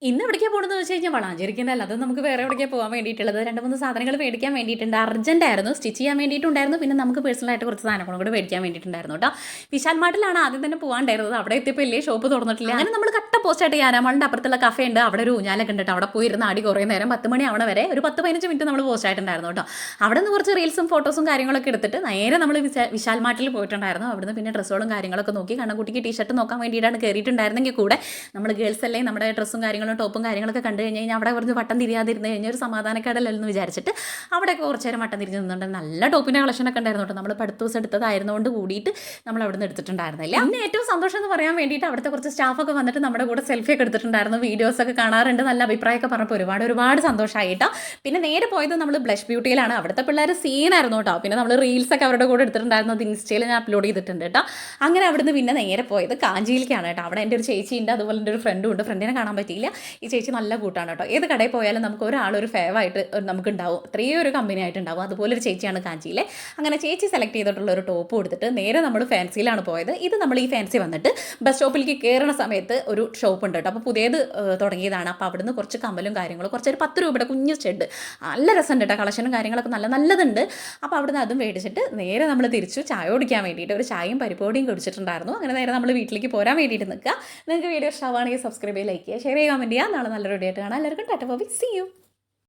ഇന്ന് എവിടേക്കാണ് പോകണമെന്ന് വെച്ച് കഴിഞ്ഞാൽ വളാഞ്ചേരിക്കൻ്റെ അല്ലാതെ നമുക്ക് വേറെ എവിടേക്കാണ് പോകാൻ വേണ്ടിയിട്ടുള്ളത്. 2-3 സാധനങ്ങൾ മേടിക്കാൻ വേണ്ടിയിട്ടുണ്ട്. അർജൻറ്റായിരുന്നു, സ്റ്റിച്ച് ചെയ്യാൻ വേണ്ടിയിട്ടുണ്ടായിരുന്നു. പിന്നെ നമുക്ക് പേഴ്സണലായിട്ട് കുറച്ച് സാധനങ്ങളും കൂടെ മേടിക്കാൻ വേണ്ടിയിട്ടുണ്ടായിരുന്നു കേട്ടോ. വിശാൽ മാർട്ടിലാണ് ആദ്യം തന്നെ പോകാണ്ടായിരുന്നത്. അവിടെ എത്തിയപ്പോൾ വലിയ ഷോപ്പ് തുറന്നിട്ടില്ല. അങ്ങനെ നമ്മൾ കട്ട പോസ്റ്റായിട്ട് യാനാമാളിൻ്റെ അപ്പുറത്തുള്ള കഫേ ഉണ്ട്, അവിടെ ഒരു ഊഞ്ഞാലൊക്കെ ഉണ്ട് കേട്ടോ. അവിടെ പോയിരുന്ന ആടി കുറേ നേരം 10 മണി ആവണ വരെ ഒരു 10-15 മിനിറ്റ് നമ്മൾ പോസ്റ്റ് ആയിട്ടുണ്ടായിരുന്നു കേട്ടോ. അവിടെ നിന്ന് കുറച്ച് റീൽസും ഫോട്ടോസും കാര്യങ്ങളൊക്കെ എടുത്തിട്ട് നേരെ നമ്മൾ വിശാൽ മാർട്ടിൽ പോയിട്ടുണ്ടായിരുന്നു. അവിടുന്ന് പിന്നെ ഡ്രസ്സുകളും കാര്യങ്ങളൊക്കെ നോക്കി കണ്ണക്കുട്ടിക്ക് ടീഷർട്ട് നോക്കാൻ വേണ്ടിയിട്ടാണ് കയറിയിട്ടുണ്ടായിരുന്നെങ്കിൽ കൂടെ നമ്മൾ ഗേൾസ് അല്ലേ നമ്മുടെ ഡ്രസ്സും കാര്യങ്ങളും ടോപ്പും കാര്യങ്ങളൊക്കെ കണ്ടു കഴിഞ്ഞ് കഴിഞ്ഞാൽ അവിടെ കുറച്ച് വട്ടം തിരിയാതിരുന്ന് കഴിഞ്ഞാൽ ഒരു സമാധാനക്കേടല്ലെന്ന് വിചാരിച്ചിട്ട് അവിടെയൊക്കെ കുറച്ച് നേരം വട്ടം തിരിഞ്ഞ് നിന്നുണ്ട്. നല്ല ടോപ്പിൻ്റെ കളക്ഷനൊക്കെ ഉണ്ടായിരുന്നു കേട്ടോ. നമ്മൾ അടുത്ത ദിവസം എടുത്തതായിരുന്നുകൊണ്ട് കൂടിയിട്ട് നമ്മൾ അവിടെ നിന്ന് എടുത്തിട്ടുണ്ടായിരുന്നില്ല. പിന്നെ ഏറ്റവും സന്തോഷം എന്ന് പറയാൻ വേണ്ടിയിട്ട് അവിടുത്തെ കുറച്ച് സ്റ്റാഫൊക്കെ വന്നിട്ട് നമ്മുടെ കൂടെ സെൽഫിയൊക്കെ എടുത്തിട്ടുണ്ടായിരുന്നു. വീഡിയോസൊക്കെ കാണാറുണ്ട്, നല്ല അഭിപ്രായമൊക്കെ പറഞ്ഞപ്പോൾ ഒരുപാട് സന്തോഷമായിട്ടോ. പിന്നെ നേരെ പോയത് നമ്മൾ ബ്ലഷ് ബ്യൂട്ടിയിലാണ്. അവിടുത്തെ പിള്ളേർ സീനായിരുന്നു കേട്ടോ. പിന്നെ നമ്മൾ റീൽസൊക്കെ അവരുടെ കൂടെ എടുത്തിട്ടുണ്ടായിരുന്നു. അത് ഇൻസ്റ്റയിൽ ഞാൻ അപ്ലോഡ് ചെയ്തിട്ടുണ്ട് കേട്ടോ. അങ്ങനെ അവിടുന്ന് പിന്നെ നേരെ പോയത് കാഞ്ചിയിലേക്കാണ് കേട്ടോ. അവിടെ എൻ്റെ ഒരു ചേച്ചിയുണ്ട്, അതുപോലെ എൻ്റെ ഒരു ഫ്രണ്ടും ഉണ്ട്. ഫ്രണ്ടിനെ കാണാൻ പറ്റിയില്ല. ഈ ചേച്ചി നല്ല കൂട്ടാണ് കേട്ടോ. ഏത് കടയിൽ പോയാലും നമുക്ക് ഒരാളൊരു ഫേവായിട്ട് നമുക്കുണ്ടാവും, അത്രയും ഒരു കമ്പനി ആയിട്ടുണ്ടാവും. അതുപോലെ ഒരു ചേച്ചിയാണ് കാഞ്ചിയിലെ. അങ്ങനെ ചേച്ചി സെലക്ട് ചെയ്തിട്ടുള്ള ഒരു ടോപ്പ് കൊടുത്തിട്ട് നേരെ നമ്മൾ ഫാൻസിയിലാണ് പോയത്. ഇത് നമ്മൾ ഈ ഫാൻസി വന്നിട്ട് ബസ് സ്റ്റോപ്പിലേക്ക് കയറുന്ന സമയത്ത് ഒരു ഷോപ്പ് ഉണ്ട് കേട്ടോ. അപ്പോൾ പുതിയത് തുടങ്ങിയതാണ്. അപ്പോൾ അവിടുന്ന് കുറച്ച് കമ്മലും കാര്യങ്ങളും കുറച്ചൊരു 10 രൂപയുടെ കുഞ്ഞ് സ്റ്റഡ്, നല്ല രസമുണ്ട് കേട്ടോ. കളക്ഷനും കാര്യങ്ങളൊക്കെ നല്ലതുണ്ട്. അപ്പോൾ അവിടുന്ന് അതും മേടിച്ചിട്ട് നേരെ നമ്മൾ തിരിച്ചു ചായ കുടിക്കാൻ വേണ്ടിയിട്ട് ഒരു ചായയും പരിപ്പോടിയും കുടിച്ചിട്ടുണ്ടായിരുന്നു. അങ്ങനെ നേരെ നമ്മൾ വീട്ടിലേക്ക് പോരാൻ വേണ്ടിയിട്ട് നിൽക്കുക. നിങ്ങൾക്ക് വീഡിയോ ഇഷ്ടമാണെങ്കിൽ സബ്സ്ക്രൈബ് ചെയ്യുക, ലൈക്ക് ചെയ്യുക, ഷെയർ ചെയ്യുക, കമൻറ്റ് ചെയ്യുക. നാളെ നല്ലൊരു വീഡിയോ ആയിട്ട് കാണാം. എല്ലാവർക്കും ടാറ്റ ബൈ, സീ യു.